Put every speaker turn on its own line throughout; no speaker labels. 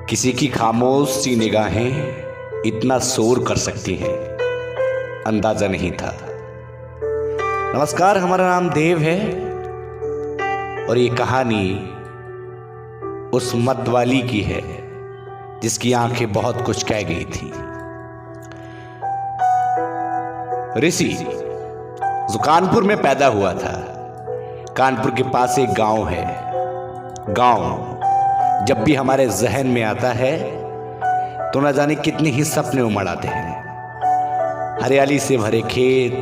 किसी की खामोश सी निगाहें इतना शोर कर सकती हैं, अंदाजा नहीं था। नमस्कार, हमारा नाम देव है और ये कहानी उस मतवाली की है जिसकी आंखें बहुत कुछ कह गई थी। ऋषि जो कानपुर में पैदा हुआ था। कानपुर के पास एक गांव है। गांव जब भी हमारे जहन में आता है तो न जाने कितने ही सपने उमड़ आते हैं। हरियाली से भरे खेत,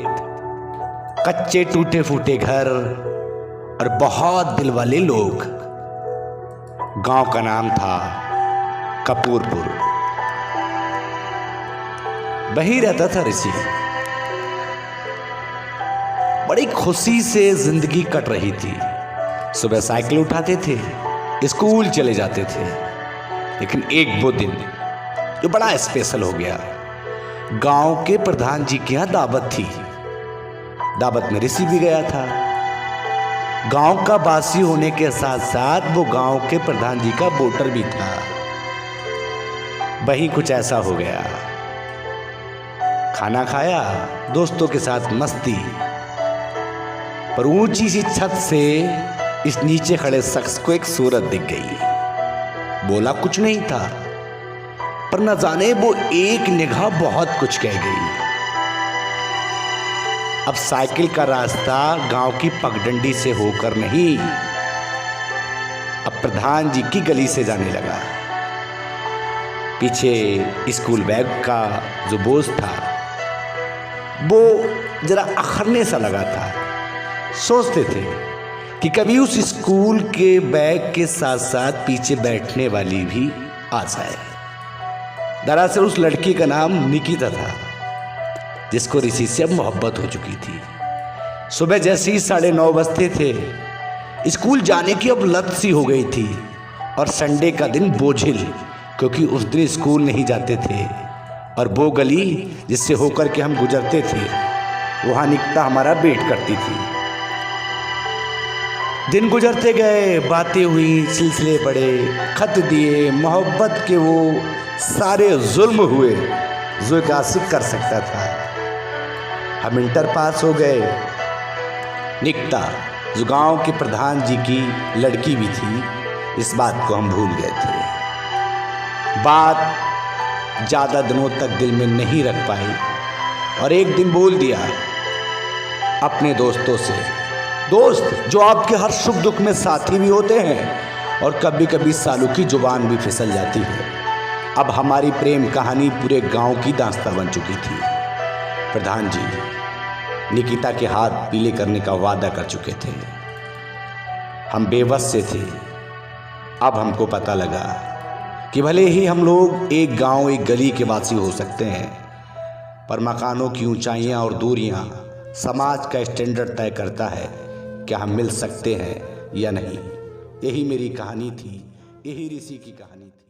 कच्चे टूटे फूटे घर और बहुत दिल वाले लोग। गांव का नाम था कपूरपुर। वहीं रहता था ऋषि। बड़ी खुशी से जिंदगी कट रही थी। सुबह साइकिल उठाते थे, स्कूल चले जाते थे। लेकिन एक वो दिन जो बड़ा स्पेशल हो गया। गांव के प्रधान जी के यहां दावत थी। दावत में ऋषि भी गया था। गांव का वासी होने के साथ साथ वो गांव के प्रधान जी का वोटर भी था। वही कुछ ऐसा हो गया। खाना खाया, दोस्तों के साथ मस्ती, पर ऊंची सी छत से इस नीचे खड़े शख्स को एक सूरत दिख गई। बोला कुछ नहीं था, पर न जाने वो एक निगाह बहुत कुछ कह गई। अब साइकिल का रास्ता गांव की पगडंडी से होकर नहीं, अब प्रधान जी की गली से जाने लगा। पीछे स्कूल बैग का जो बोझ था वो जरा अखरने सा लगा था। सोचते थे कि कभी उस स्कूल के बैग के साथ साथ पीछे बैठने वाली भी आ जाए। दरअसल उस लड़की का नाम निकिता था, जिसको ऋषि से मोहब्बत हो चुकी थी। सुबह जैसे ही 9:30 बजते थे, स्कूल जाने की अब लत सी हो गई थी। और संडे का दिन बोझिल, क्योंकि उस दिन स्कूल नहीं जाते थे। और वो गली जिससे होकर के हम गुजरते थे, वहाँ निकिता हमारा वेट करती थी। दिन गुजरते गए, बातें हुई, सिलसिले बढ़े, खत दिए, मोहब्बत के वो सारे जुल्म हुए जो एक आशिक कर सकता था। हम इंटर पास हो गए। निकिता जो गांव के प्रधान जी की लड़की भी थी, इस बात को हम भूल गए थे। बात ज़्यादा दिनों तक दिल में नहीं रख पाई और एक दिन बोल दिया अपने दोस्तों से, दोस्त जो आपके हर सुख दुख में साथी भी होते हैं और कभी कभी सालों की जुबान भी फिसल जाती है। अब हमारी प्रेम कहानी पूरे गांव की दास्तां बन चुकी थी। प्रधान जी निकिता के हाथ पीले करने का वादा कर चुके थे। हम बेबस से थे। अब हमको पता लगा कि भले ही हम लोग एक गांव एक गली के वासी हो सकते हैं, पर मकानों की ऊंचाइयां और दूरियां समाज का स्टैंडर्ड तय करता है क्या हम मिल सकते हैं या नहीं। यही मेरी कहानी थी, यही ऋषि की कहानी थी।